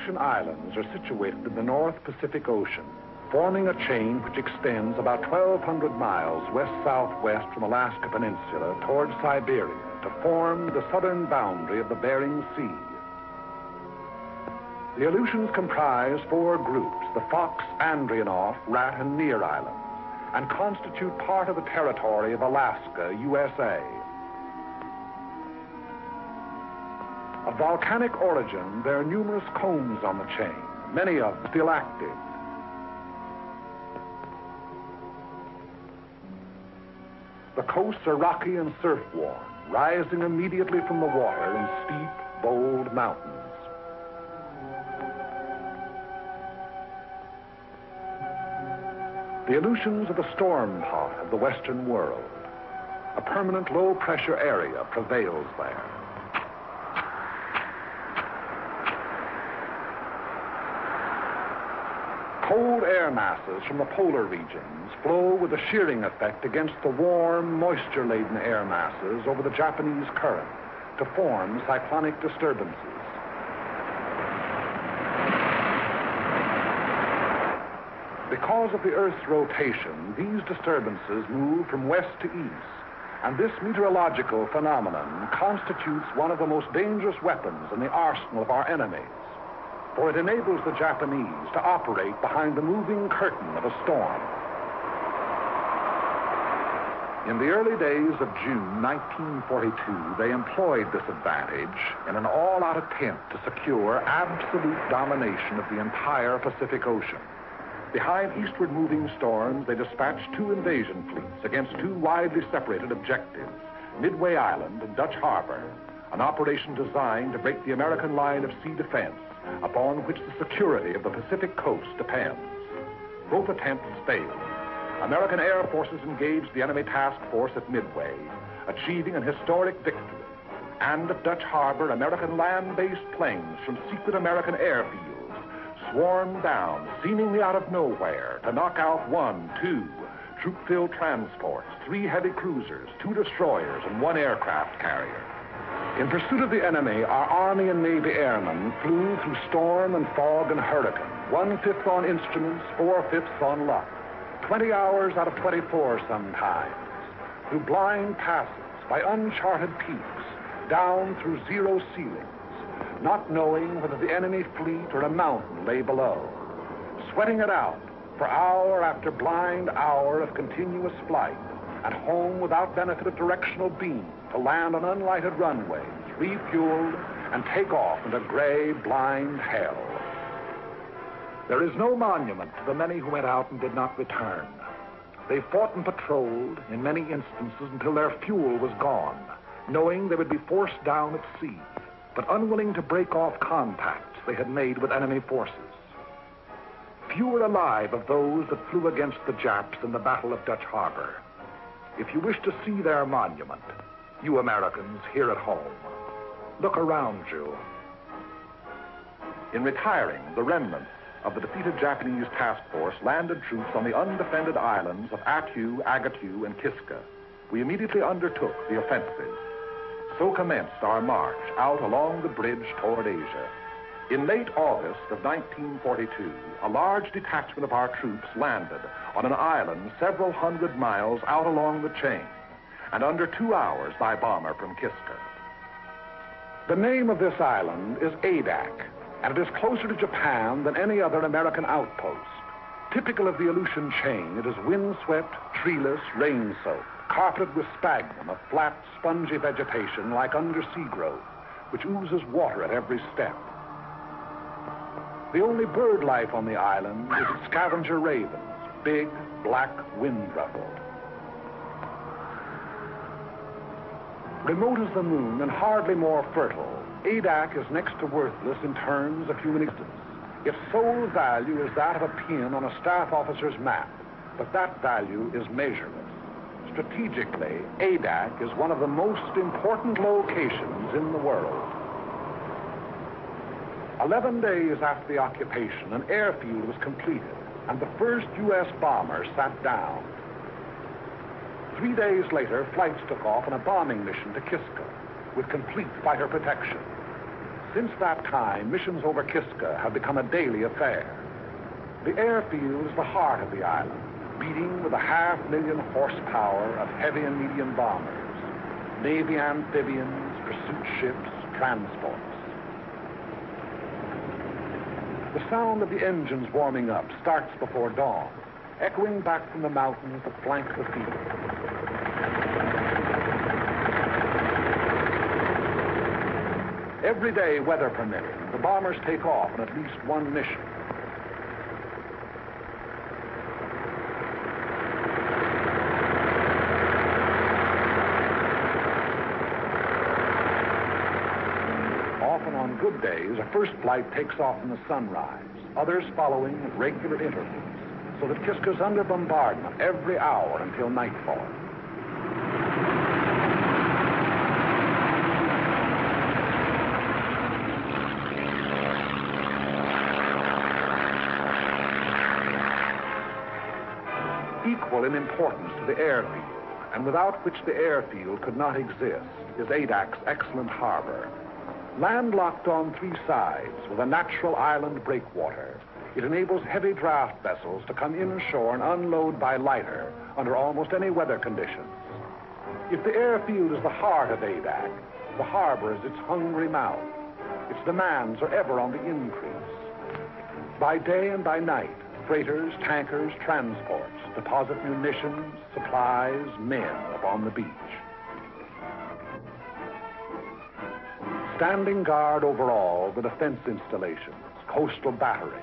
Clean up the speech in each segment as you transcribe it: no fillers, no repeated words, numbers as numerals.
Aleutian Islands are situated in the North Pacific Ocean, forming a chain which extends about 1,200 miles west-southwest from Alaska Peninsula toward Siberia to form the southern boundary of the Bering Sea. The Aleutians comprise 4 groups, the Fox, Andreanoff, Rat, and Near Islands, and constitute part of the territory of Alaska, USA. Of volcanic origin, there are numerous combs on the chain, many of them still active. The coasts are rocky and surf-worn, rising immediately from the water in steep, bold mountains. The Aleutians are the storm pot of the Western world. A permanent low-pressure area prevails there. Cold air masses from the polar regions flow with a shearing effect against the warm, moisture-laden air masses over the Japanese current to form cyclonic disturbances. Because of the Earth's rotation, these disturbances move from west to east, and this meteorological phenomenon constitutes one of the most dangerous weapons in the arsenal of our enemies, for it enables the Japanese to operate behind the moving curtain of a storm. In the early days of June 1942, they employed this advantage in an all-out attempt to secure absolute domination of the entire Pacific Ocean. Behind eastward moving storms, they dispatched 2 invasion fleets against 2 widely separated objectives, Midway Island and Dutch Harbor, an operation designed to break the American line of sea defense upon which the security of the Pacific coast depends. Both attempts failed. American air forces engaged the enemy task force at Midway, achieving an historic victory. And at Dutch Harbor, American land-based planes from secret American airfields swarmed down, seemingly out of nowhere, to knock out 1, 2 troop-filled transports, 3 heavy cruisers, 2 destroyers, and 1 aircraft carrier. In pursuit of the enemy, our Army and Navy airmen flew through storm and fog and hurricane, 1/5 on instruments, 4/5 on luck, 20 hours out of 24 sometimes, through blind passes, by uncharted peaks, down through zero ceilings, not knowing whether the enemy fleet or a mountain lay below, sweating it out for hour after blind hour of continuous flight, and home without benefit of directional beam to land on unlighted runways, refueled, and take off into gray, blind hell. There is no monument to the many who went out and did not return. They fought and patrolled, in many instances, until their fuel was gone, knowing they would be forced down at sea, but unwilling to break off contacts they had made with enemy forces. Few are alive of those that flew against the Japs in the Battle of Dutch Harbor. If you wish to see their monument, you Americans here at home, look around you. In retiring, the remnants of the defeated Japanese task force landed troops on the undefended islands of Attu, Agatu, and Kiska. We immediately undertook the offensive. So commenced our march out along the bridge toward Asia. In late August of 1942, a large detachment of our troops landed on an island several hundred miles out along the chain, and under 2 hours by bomber from Kiska. The name of this island is Adak, and it is closer to Japan than any other American outpost. Typical of the Aleutian chain, it is windswept, treeless, rain-soaked, carpeted with sphagnum, a flat, spongy vegetation like undersea growth, which oozes water at every step. The only bird life on the island is its scavenger ravens, big, black, wind-ruffled. Remote as the moon and hardly more fertile, Adak is next to worthless in terms of human existence. Its sole value is that of a pin on a staff officer's map, but that value is measureless. Strategically, Adak is one of the most important locations in the world. 11 days after the occupation, an airfield was completed, and the first U.S. bomber sat down. 3 days later, flights took off on a bombing mission to Kiska, with complete fighter protection. Since that time, missions over Kiska have become a daily affair. The airfield is the heart of the island, beating with 500,000 horsepower of heavy and medium bombers, Navy amphibians, pursuit ships, transports. The sound of the engines warming up starts before dawn, echoing back from the mountains that flank the field. Every day, weather permitting, the bombers take off on at least one mission. Often on good days, a first flight takes off in the sunrise, others following at regular intervals, so that Kiska's under bombardment every hour until nightfall. Equal in importance to the airfield, and without which the airfield could not exist, is Adak's excellent harbor. Landlocked on three sides with a natural island breakwater, it enables heavy draft vessels to come inshore and unload by lighter under almost any weather conditions. If the airfield is the heart of Adak, the harbor is its hungry mouth. Its demands are ever on the increase. By day and by night, freighters, tankers, transports deposit munitions, supplies, men upon the beach. Standing guard over all the defense installations, coastal batteries,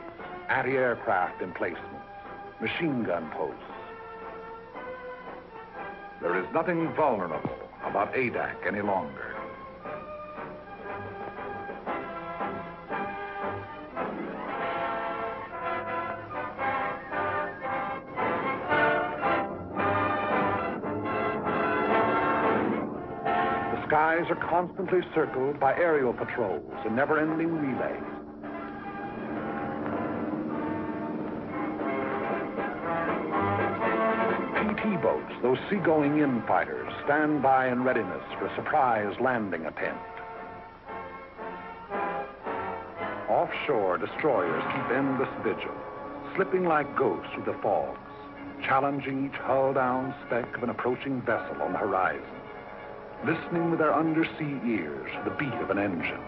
anti-aircraft emplacements, machine gun posts. There is nothing vulnerable about Adak any longer. The skies are constantly circled by aerial patrols in never-ending relays. PT boats, those seagoing-in fighters, stand by in readiness for a surprise landing attempt. Offshore, destroyers keep endless vigil, slipping like ghosts through the fogs, challenging each hull-down speck of an approaching vessel on the horizon, listening with their undersea ears for the beat of an engine,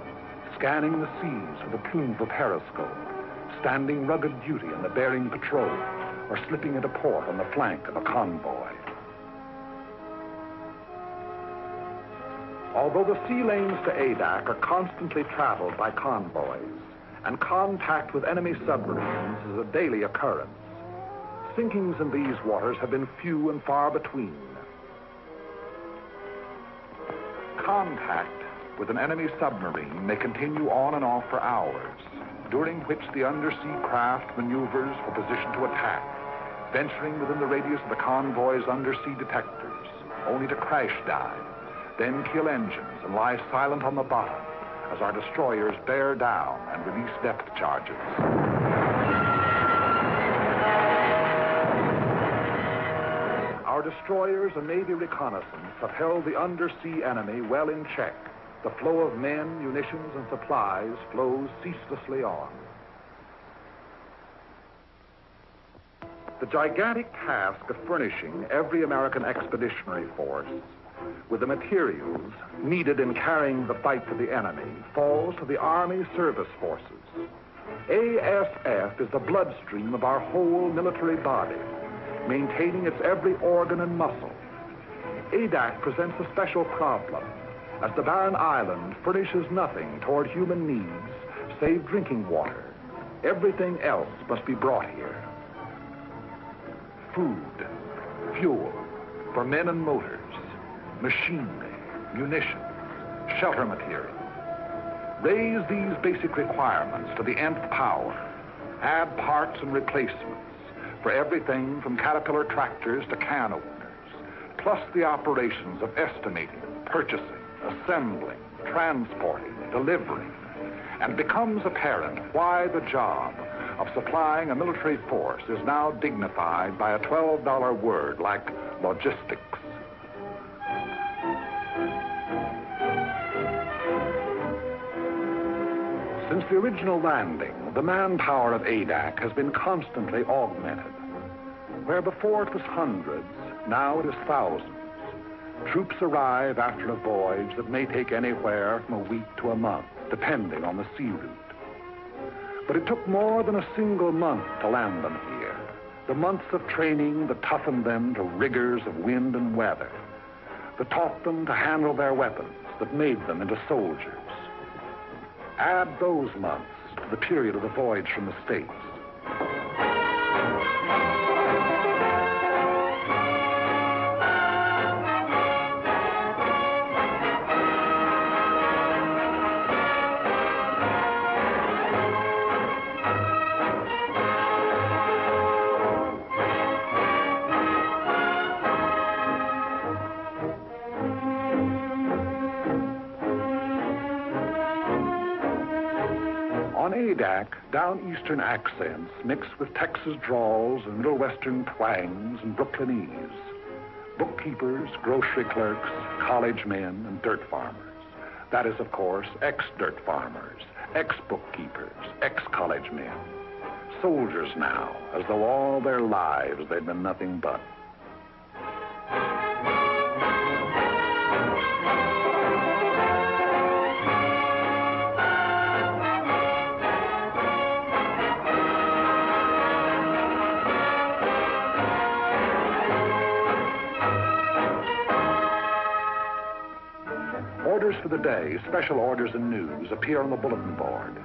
scanning the seas with a plume for periscope, standing rugged duty in the Bering Patrol, or slipping into port on the flank of a convoy. Although the sea lanes to Adak are constantly traveled by convoys, and contact with enemy submarines is a daily occurrence, sinkings in these waters have been few and far between. Contact with an enemy submarine may continue on and off for hours, during which the undersea craft maneuvers for position to attack, venturing within the radius of the convoy's undersea detectors, only to crash dive, then kill engines and lie silent on the bottom as our destroyers bear down and release depth charges. Our destroyers and Navy reconnaissance have held the undersea enemy well in check. The flow of men, munitions, and supplies flows ceaselessly on. The gigantic task of furnishing every American expeditionary force with the materials needed in carrying the fight to the enemy falls to the Army Service Forces. ASF is the bloodstream of our whole military body, maintaining its every organ and muscle. Adak presents a special problem, as the barren island furnishes nothing toward human needs save drinking water. Everything else must be brought here. Food, fuel for men and motors, machinery, munitions, shelter material. Raise these basic requirements to the nth power. Add parts and replacements for everything from Caterpillar tractors to can openers, plus the operations of estimating, purchasing, assembling, transporting, delivering, and becomes apparent why the job of supplying a military force is now dignified by a $12 word like logistics. Since the original landing, the manpower of Adak has been constantly augmented. Where before it was hundreds, now it is thousands. Troops arrive after a voyage that may take anywhere from a week to a month, depending on the sea route. But it took more than a single month to land them here. The months of training that toughened them to rigors of wind and weather, that taught them to handle their weapons, that made them into soldiers. Add those months to the period of the voyage from the States. On Adak, down-eastern accents mixed with Texas drawls and Middle Western twangs and Brooklynese. Bookkeepers, grocery clerks, college men, and dirt farmers. That is, of course, ex-dirt farmers, ex-bookkeepers, ex-college men. Soldiers now, as though all their lives they'd been nothing but. Orders for the day, special orders and news appear on the bulletin board.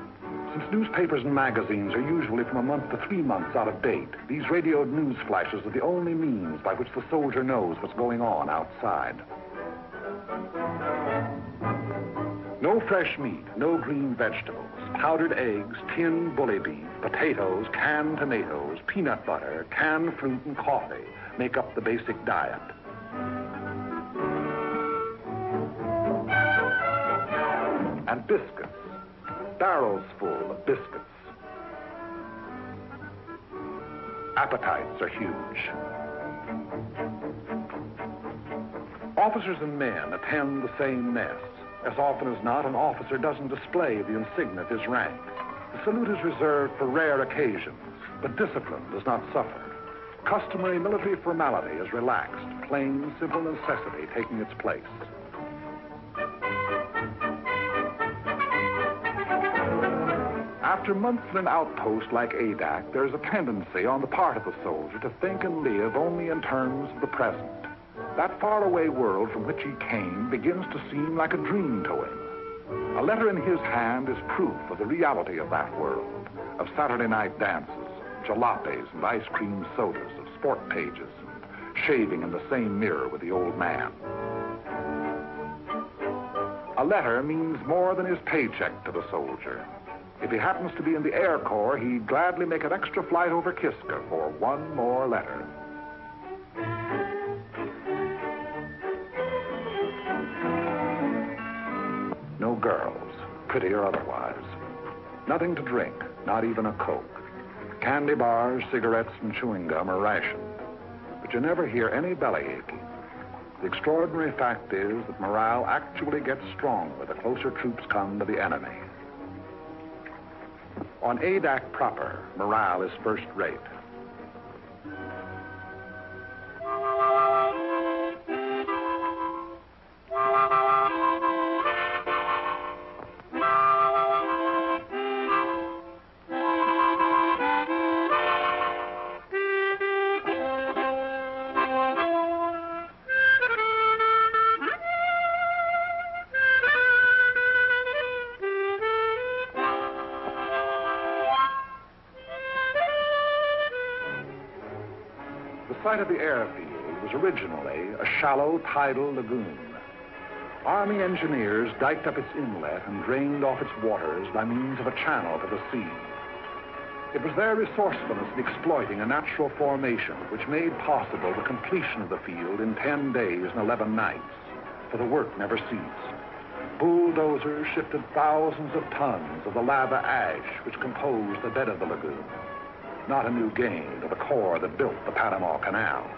Since newspapers and magazines are usually from a month to 3 months out of date, these radioed news flashes are the only means by which the soldier knows what's going on outside. No fresh meat, no green vegetables, powdered eggs, tinned bully beef, potatoes, canned tomatoes, peanut butter, canned fruit, and coffee make up the basic diet. And biscuits, barrels full of biscuits. Appetites are huge. Officers and men attend the same mess. As often as not, an officer doesn't display the insignia of his rank. The salute is reserved for rare occasions, but discipline does not suffer. Customary military formality is relaxed, plain, simple necessity taking its place. After months in an outpost like Adak, there is a tendency on the part of the soldier to think and live only in terms of the present. That faraway world from which he came begins to seem like a dream to him. A letter in his hand is proof of the reality of that world, of Saturday night dances, jalapenos and ice cream sodas, of sport pages, and shaving in the same mirror with the old man. A letter means more than his paycheck to the soldier. If he happens to be in the Air Corps, he'd gladly make an extra flight over Kiska for one more letter. No girls, pretty or otherwise. Nothing to drink, not even a Coke. Candy bars, cigarettes, and chewing gum are rationed. But you never hear any belly aching. The extraordinary fact is that morale actually gets stronger the closer troops come to the enemy. On Adak proper, morale is first rate. The site of the airfield was originally a shallow tidal lagoon. Army engineers diked up its inlet and drained off its waters by means of a channel to the sea. It was their resourcefulness in exploiting a natural formation which made possible the completion of the field in 10 days and 11 nights, for the work never ceased. Bulldozers shifted thousands of tons of the lava ash which composed the bed of the lagoon. Not a new gain to the Corps that built the Panama Canal.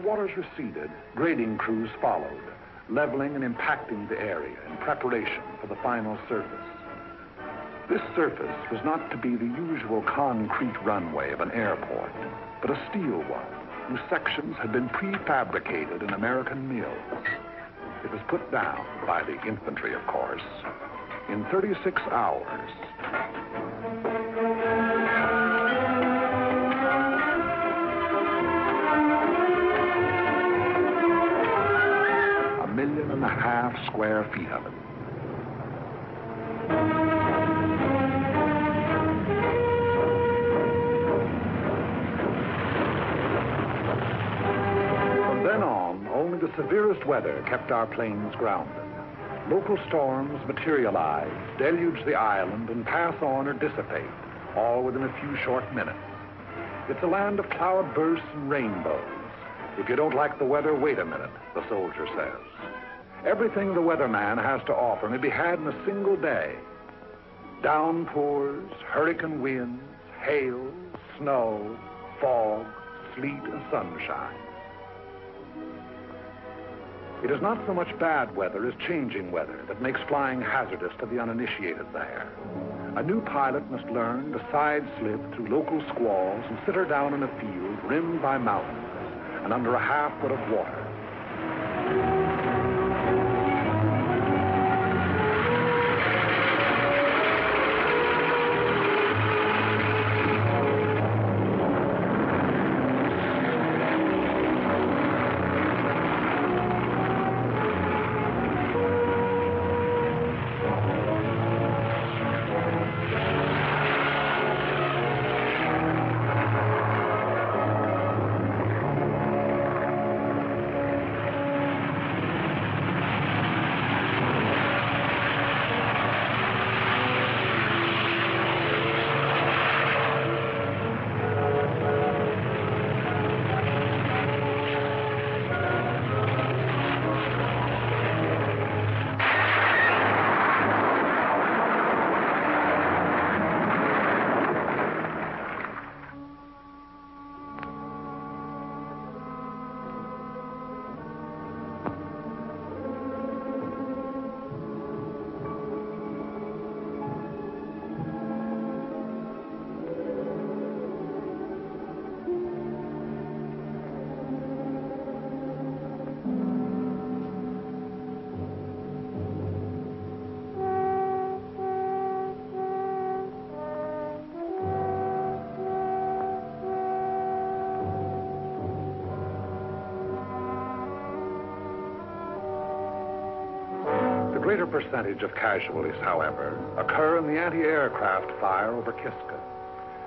waters receded, grading crews followed, leveling and impacting the area in preparation for the final surface. This surface was not to be the usual concrete runway of an airport, but a steel one, whose sections had been prefabricated in American mills. It was put down by the infantry, of course, in 36 hours. $1.5 million square feet of it. From then on, only the severest weather kept our planes grounded. Local storms materialize, deluge the island, and pass on or dissipate, all within a few short minutes. It's a land of cloudbursts and rainbows. If you don't like the weather, wait a minute, the soldier says. Everything the weatherman has to offer may be had in a single day. Downpours, hurricane winds, hail, snow, fog, sleet, and sunshine. It is not so much bad weather as changing weather that makes flying hazardous to the uninitiated there. A new pilot must learn to side slip through local squalls and sit her down in a field rimmed by mountains and under a half foot of water. The greater percentage of casualties, however, occur in the anti-aircraft fire over Kiska.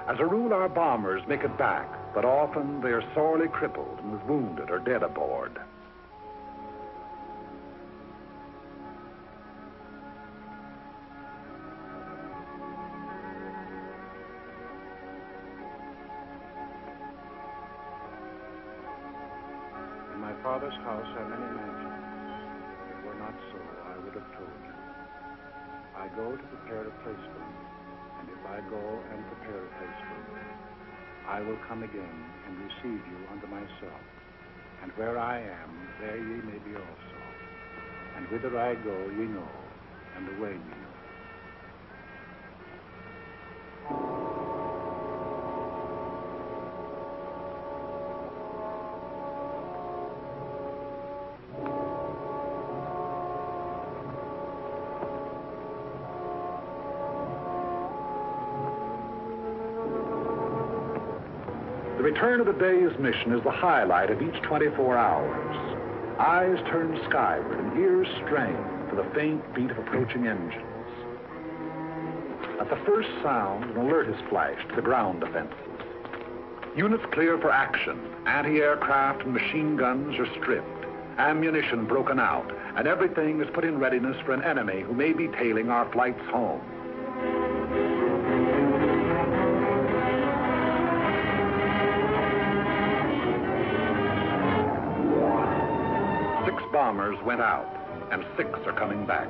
As a rule, our bombers make it back, but often they are sorely crippled and with wounded or dead aboard. In my father's house are many mansions. If it were not so, I would have told you. I go to prepare a place for you, and if I go and prepare a place for you, I will come again and receive you unto myself. And where I am, there ye may be also. And whither I go, ye know, and the way ye know. The return of the day's mission is the highlight of each 24 hours. Eyes turn skyward and ears strain for the faint beat of approaching engines. At the first sound, an alert is flashed to the ground defenses. Units clear for action. Anti-aircraft and machine guns are stripped, ammunition broken out, and everything is put in readiness for an enemy who may be tailing our flights home. Bombers went out, and 6 are coming back.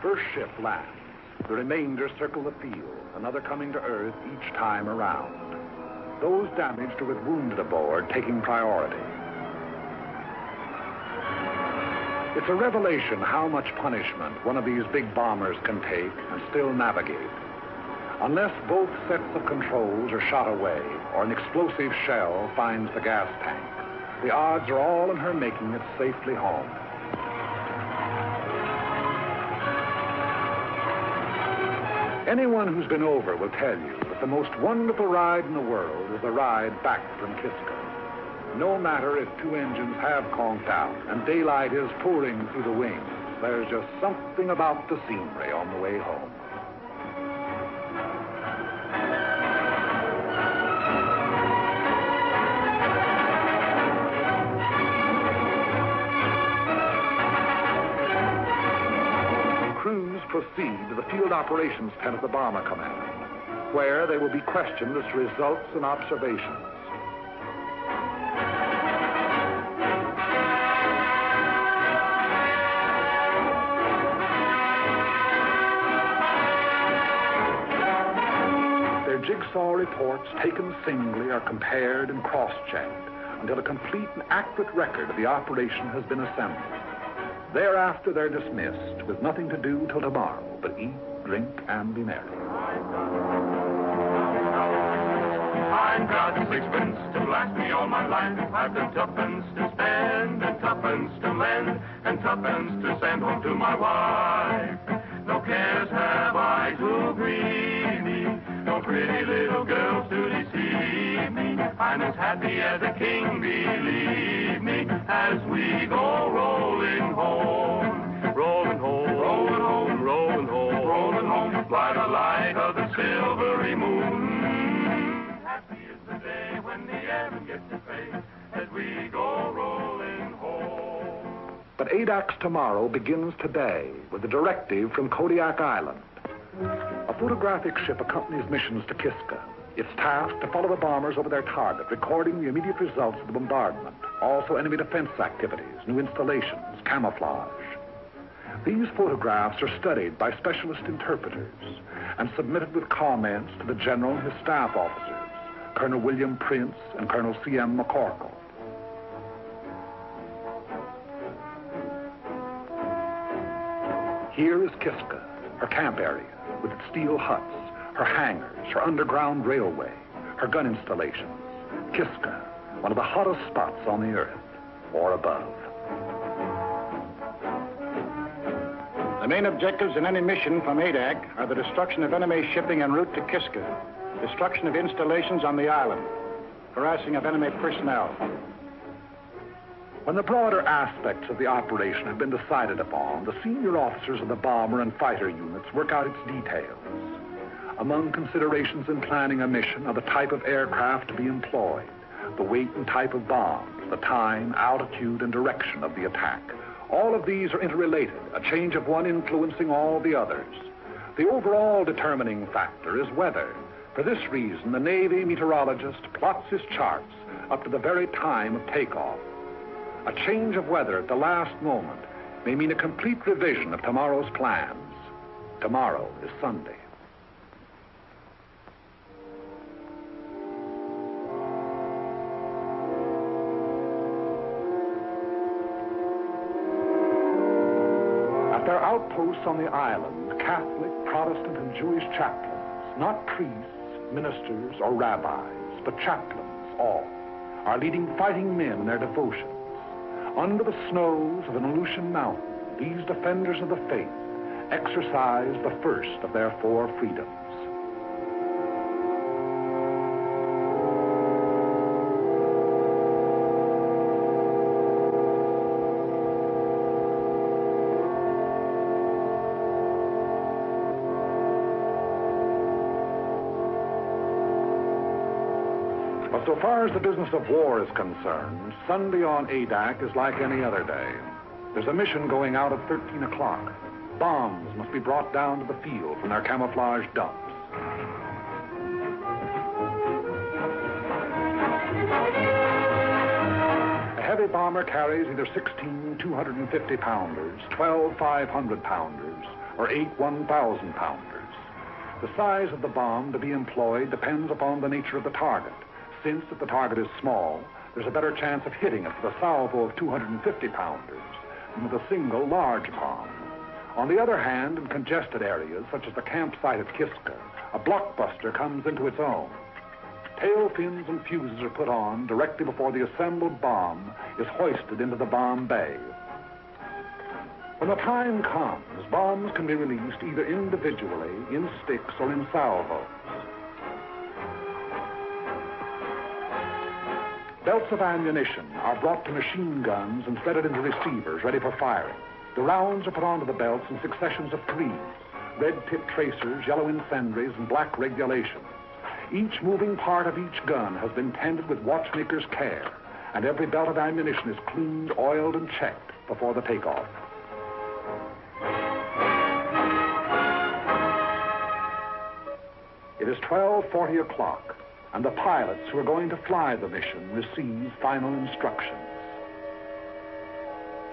first ship lands. The remainder circle the field, another coming to Earth each time around. Those damaged or with wounded aboard taking priority. It's a revelation how much punishment one of these big bombers can take and still navigate. Unless both sets of controls are shot away or an explosive shell finds the gas tank, the odds are all in her making it safely home. Anyone who's been over will tell you that the most wonderful ride in the world is the ride back from Kiska. No matter if two engines have conked out and daylight is pouring through the wings, there's just something about the scenery on the way home. Crews proceed to the field operations tent of the Bomber Command, where they will be questioned as to results and observations. Their jigsaw reports taken singly are compared and cross-checked until a complete and accurate record of the operation has been assembled. Thereafter, they're dismissed with nothing to do till tomorrow but eat, drink, and be merry. I've got sixpence to last me all my life. I've got tuppence to spend and tuppence to lend and tuppence to send home to my wife. No cares have I to grieve me, no pretty little girls to deceive me. I'm as happy as a king, believe me, as we go rolling home. Rolling home, rolling home, rolling home, rolling home, by the light of the silvery moon. Happy is the day when the airman gets to face as we go rolling home. But Adak's tomorrow begins today with a directive from Kodiak Island. A photographic ship accompanies missions to Kiska. It's tasked to follow the bombers over their target, recording the immediate results of the bombardment, also enemy defense activities, new installations, camouflage. These photographs are studied by specialist interpreters and submitted with comments to the General and his staff officers, Colonel William Prince and Colonel C.M. McCorkle. Here is Kiska, her camp area, with its steel huts, her hangars, her underground railway, her gun installations. Kiska, one of the hottest spots on the Earth, or above. The main objectives in any mission from Adak are the destruction of enemy shipping en route to Kiska, destruction of installations on the island, harassing of enemy personnel. When the broader aspects of the operation have been decided upon, the senior officers of the bomber and fighter units work out its details. Among considerations in planning a mission are the type of aircraft to be employed, the weight and type of bombs, the time, altitude, and direction of the attack. All of these are interrelated, a change of one influencing all the others. The overall determining factor is weather. For this reason, the Navy meteorologist plots his charts up to the very time of takeoff. A change of weather at the last moment may mean a complete revision of tomorrow's plans. Tomorrow is Sunday. At their outposts on the island, Catholic, Protestant, and Jewish chaplains, not priests, ministers, or rabbis, but chaplains, all, are leading fighting men in their devotions. Under the snows of an Aleutian mountain, these defenders of the faith exercise the first of their four freedoms. But so far as the business of war is concerned, Sunday on Adak is like any other day. There's a mission going out at 13 o'clock. Bombs must be brought down to the field from their camouflage dumps. A heavy bomber carries either 16 250-pounders, 12 500-pounders, or 8 1,000-pounders. The size of the bomb to be employed depends upon the nature of the target, since if the target is small, there's a better chance of hitting it with a salvo of 250-pounders than with a single large bomb. On the other hand, in congested areas, such as the campsite at Kiska, a blockbuster comes into its own. Tail fins and fuses are put on directly before the assembled bomb is hoisted into the bomb bay. When the time comes, bombs can be released either individually, in sticks, or in salvos. Belts of ammunition are brought to machine guns and threaded into receivers ready for firing. The rounds are put onto the belts in successions of 3, red-tipped tracers, yellow incendiaries, and black regulations. Each moving part of each gun has been tended with watchmaker's care, and every belt of ammunition is cleaned, oiled, and checked before the takeoff. It is 12:40 o'clock, and the pilots who are going to fly the mission receive final instructions.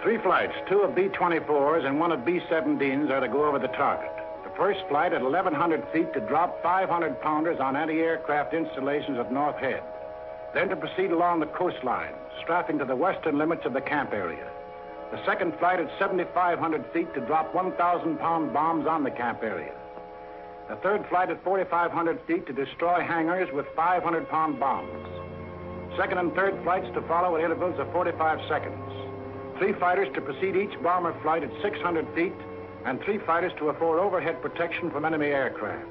3 flights, 2 of B-24s and 1 of B-17s are to go over the target. The first flight at 1,100 feet to drop 500-pounders on anti-aircraft installations at North Head. Then to proceed along the coastline, strapping to the western limits of the camp area. The second flight at 7,500 feet to drop 1,000-pound bombs on the camp area. The third flight at 4,500 feet to destroy hangars with 500-pound bombs. Second and third flights to follow at intervals of 45 seconds. 3 fighters to precede each bomber flight at 600 feet, and 3 fighters to afford overhead protection from enemy aircraft.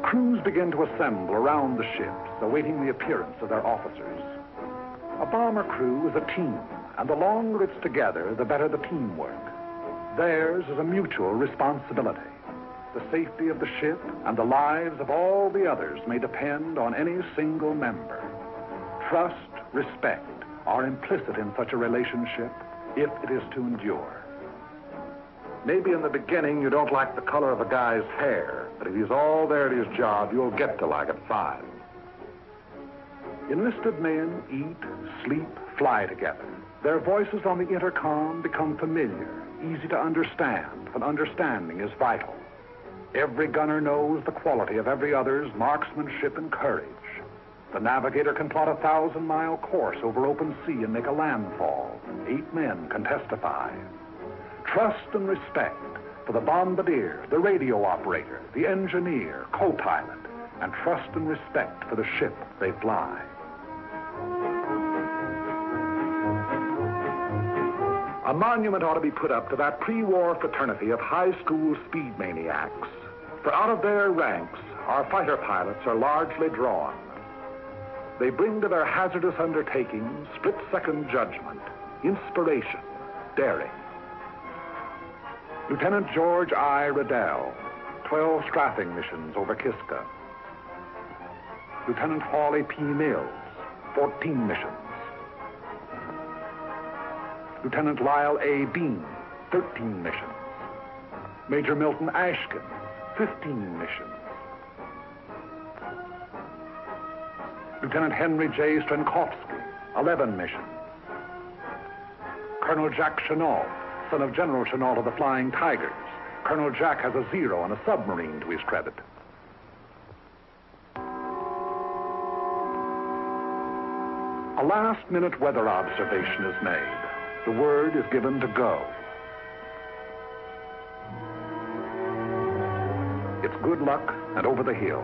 Crews begin to assemble around the ships, awaiting the appearance of their officers. A bomber crew is a team, and the longer it's together, the better the teamwork. Theirs is a mutual responsibility. The safety of the ship and the lives of all the others may depend on any single member. Trust, respect are implicit in such a relationship if it is to endure. Maybe in the beginning you don't like the color of a guy's hair, but if he's all there at his job, you'll get to like it fine. Enlisted men eat, sleep, fly together. Their voices on the intercom become familiar, easy to understand, and understanding is vital. Every gunner knows the quality of every other's marksmanship and courage. The navigator can plot a 1,000-mile course over open sea and make a landfall. 8 men can testify. Trust and respect for the bombardier, the radio operator, the engineer, co-pilot, and trust and respect for the ship they fly. A monument ought to be put up to that pre-war fraternity of high school speed maniacs. For out of their ranks, our fighter pilots are largely drawn. They bring to their hazardous undertakings split-second judgment, inspiration, daring. Lieutenant George I. Riddell, 12 strafing missions over Kiska. Lieutenant Hawley P. Mills, 14 missions. Lieutenant Lyle A. Bean, 13 missions. Major Milton Ashkin, 15 missions. Lieutenant Henry J. Strankowski, 11 missions. Colonel Jack Chenault, son of General Chenault of the Flying Tigers. Colonel Jack has a 0 on a submarine to his credit. A last-minute weather observation is made. The word is given to go. It's good luck and over the hill.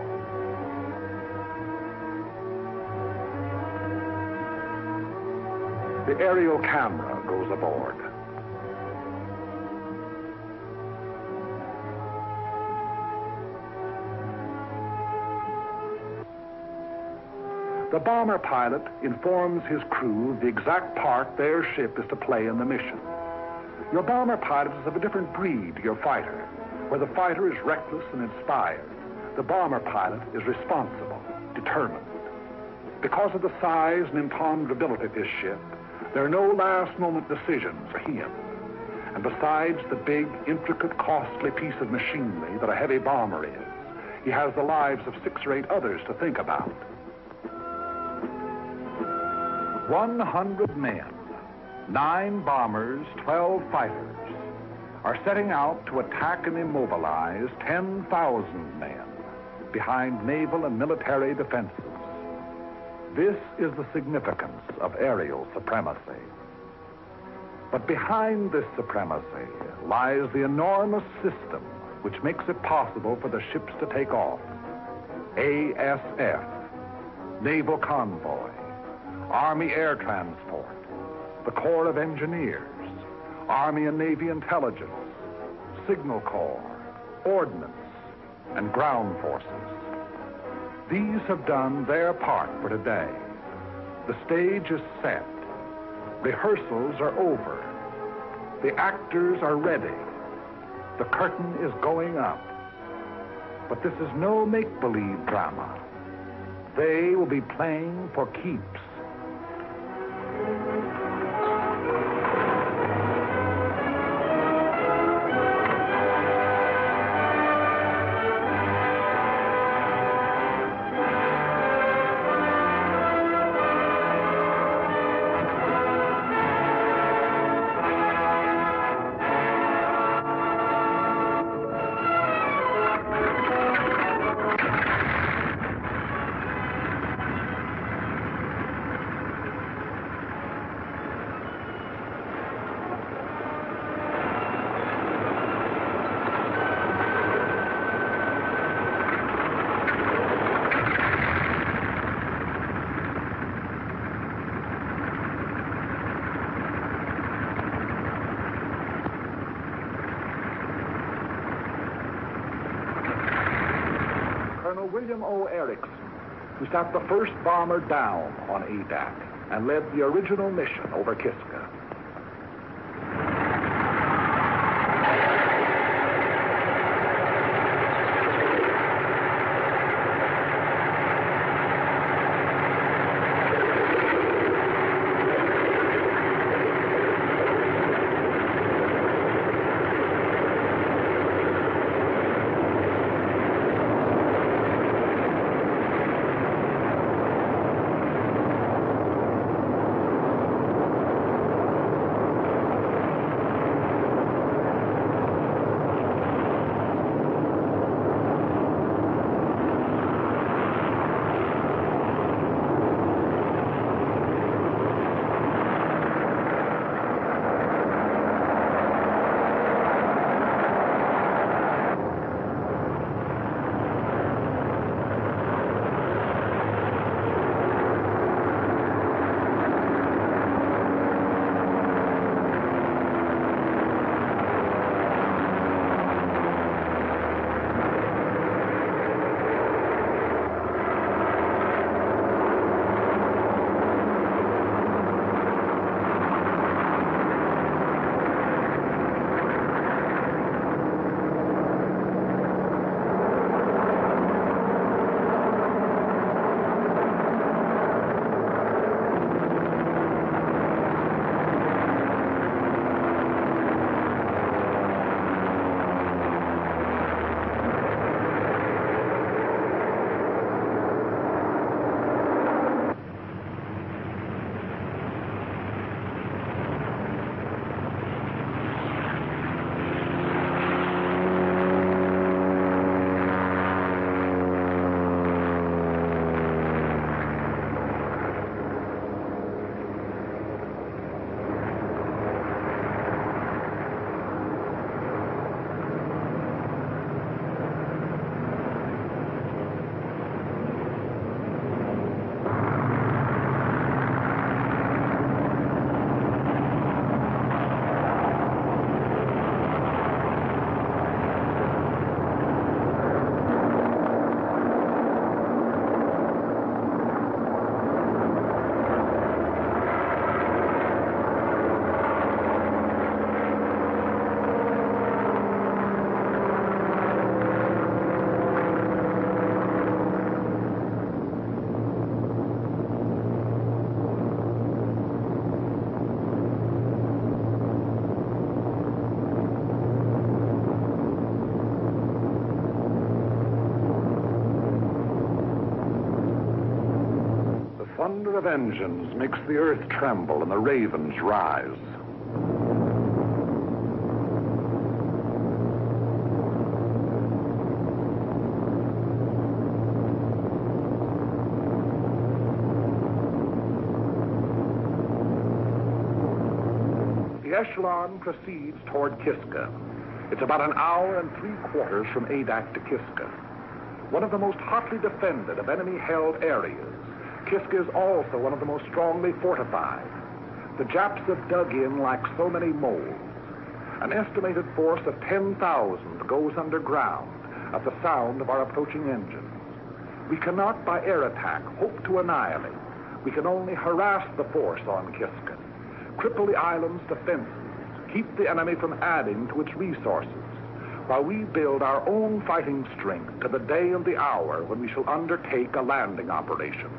The aerial camera goes aboard. The bomber pilot informs his crew of the exact part their ship is to play in the mission. Your bomber pilot is of a different breed to your fighter. Where the fighter is reckless and inspired, the bomber pilot is responsible, determined. Because of the size and imponderability of his ship, there are no last-moment decisions for him. And besides the big, intricate, costly piece of machinery that a heavy bomber is, he has the lives of 6 or 8 others to think about. 100 men, 9 bombers, 12 fighters, are setting out to attack and immobilize 10,000 men behind naval and military defenses. This is the significance of aerial supremacy. But behind this supremacy lies the enormous system which makes it possible for the ships to take off. ASF, Naval Convoy, Army Air Transport, the Corps of Engineers, Army and Navy Intelligence, Signal Corps, Ordnance, and Ground Forces. These have done their part for today. The stage is set. Rehearsals are over. The actors are ready. The curtain is going up. But this is no make-believe drama. They will be playing for keeps. William O. Erickson, who shot the first bomber down on Adak and led the original mission over Kiska. thunder of engines makes the earth tremble and the ravens rise. The echelon proceeds toward Kiska. It's about an hour and 3/4 from Adak to Kiska. One of the most hotly defended of enemy-held areas, Kiska is also one of the most strongly fortified. The Japs have dug in like so many moles. An estimated force of 10,000 goes underground at the sound of our approaching engines. We cannot, by air attack, hope to annihilate. We can only harass the force on Kiska, cripple the island's defenses, keep the enemy from adding to its resources, while we build our own fighting strength to the day and the hour when we shall undertake a landing operation.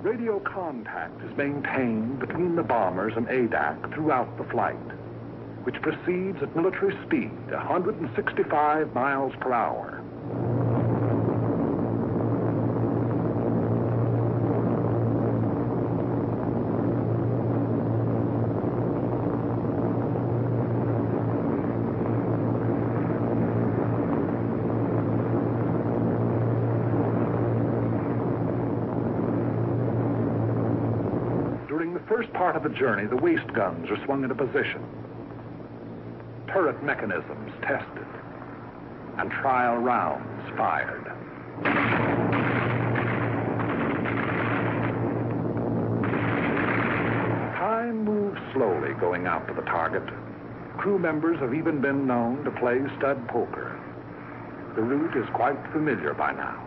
Radio contact is maintained between the bombers and Adak throughout the flight, which proceeds at military speed, 165 miles per hour. During the first part of the journey, the waist guns are swung into position, turret mechanisms tested, and trial rounds fired. Time moves slowly going out to the target. Crew members have even been known to play stud poker. The route is quite familiar by now.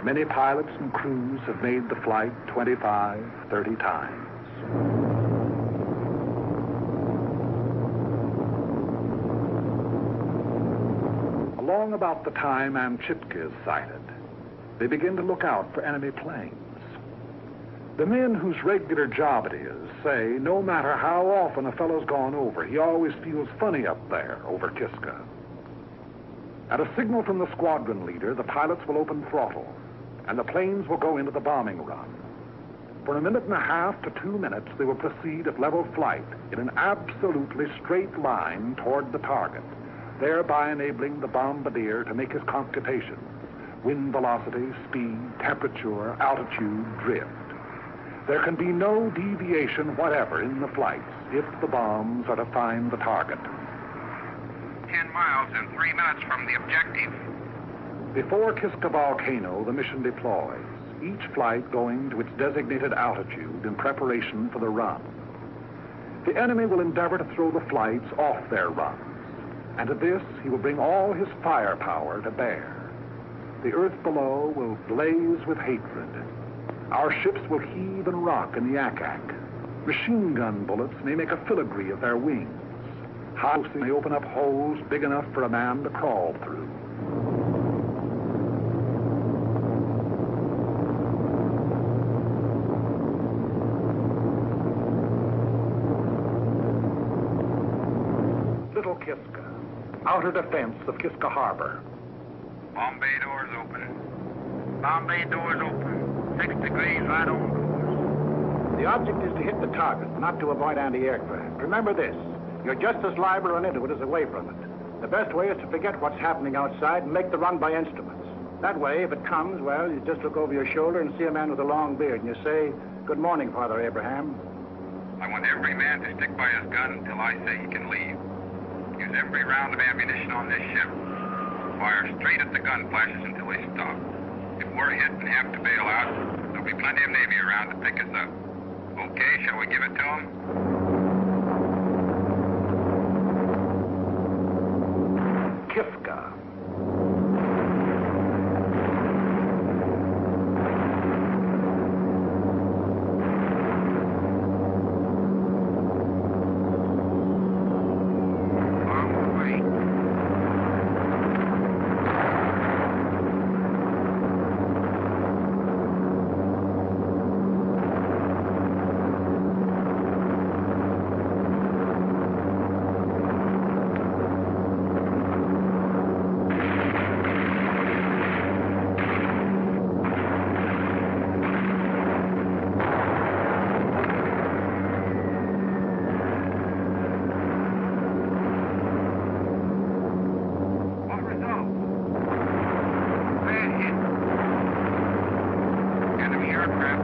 Many pilots and crews have made the flight 25, 30 times. Along about the time Amchitka is sighted, they begin to look out for enemy planes. The men whose regular job it is say no matter how often a fellow's gone over, he always feels funny up there over Kiska. At a signal from the squadron leader, the pilots will open throttle, and the planes will go into the bombing run. For a minute and a half to 2 minutes, they will proceed at level flight in an absolutely straight line toward the target, thereby enabling the bombardier to make his computations: wind velocity, speed, temperature, altitude, drift. There can be no deviation whatever in the flights if the bombs are to find the target. 10 miles and 3 minutes from the objective. Before Kiska Volcano, the mission deploys, each flight going to its designated altitude in preparation for the run. The enemy will endeavor to throw the flights off their runs, and to this he will bring all his firepower to bear. The earth below will blaze with hatred. Our ships will heave and rock in the Adak. Machine gun bullets may make a filigree of their wings. Houses may open up holes big enough for a man to crawl through. Little Kiska, outer defense of Kiska Harbor. Bomb bay doors open. Bomb bay doors open. 6 degrees right on course. The object is to hit the target, not to avoid anti-aircraft. Remember this, you're just as liable to run into it as away from it. The best way is to forget what's happening outside and make the run by instruments. That way, if it comes, well, you just look over your shoulder and see a man with a long beard, and you say, "Good morning, Father Abraham." I want every man to stick by his gun until I say he can leave. Use every round of ammunition on this ship. Fire straight at the gun flashes until they stop. If we're hit and have to bail out, there'll be plenty of Navy around to pick us up. Okay, shall we give it to them? Kiska.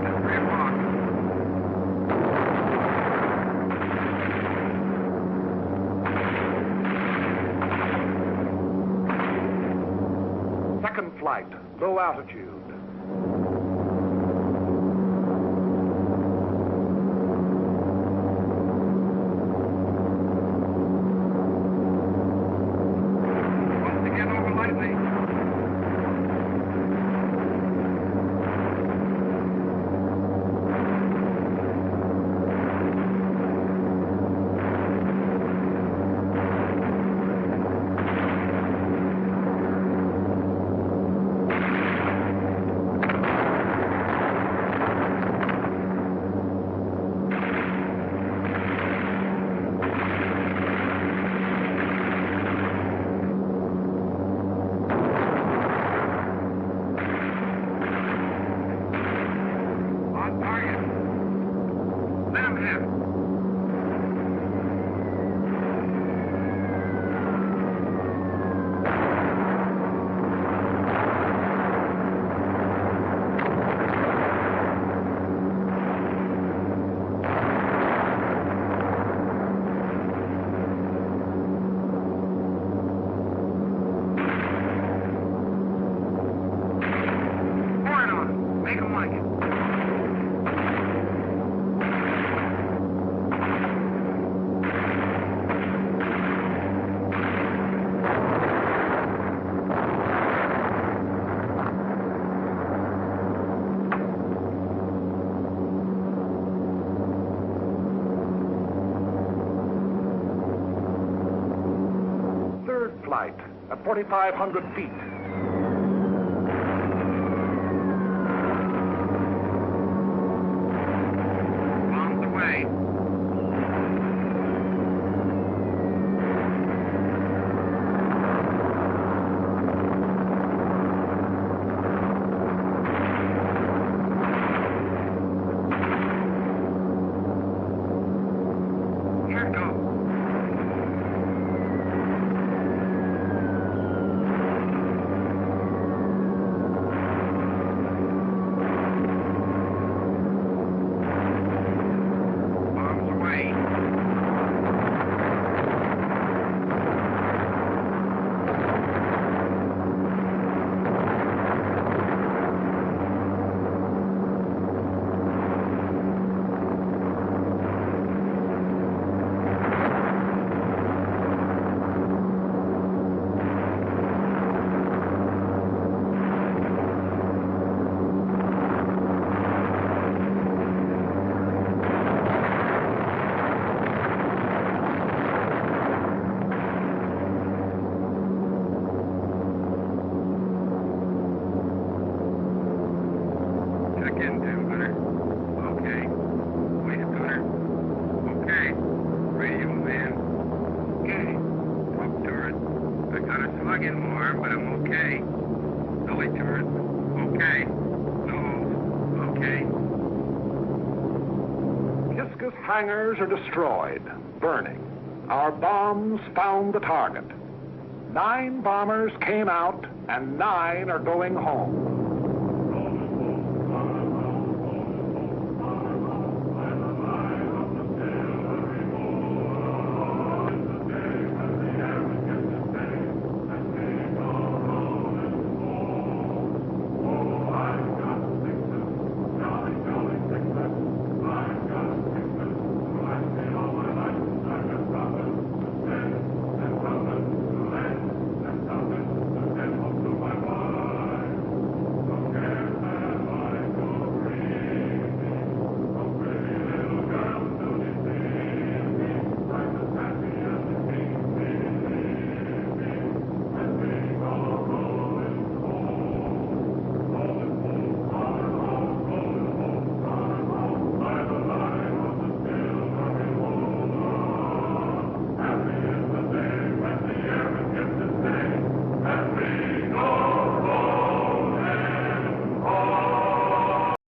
Captain. 3 o'clock. Second flight, low altitude. Supposed to get over lightly. On target. Let him hit. Pour it on him. Make him like it. Third flight at 4,500 feet. Bombs away. Here it goes. Bombs away. Check in, 2, Gunner. Okay. Voice Gunner. Okay. Radio man. Okay. Top turret. I got a slug in more, but I'm okay. Belly turret. Okay. Nose. Okay. Kiska's hangars are destroyed, burning. Our bombs found the target. 9 bombers came out, and 9 are going home.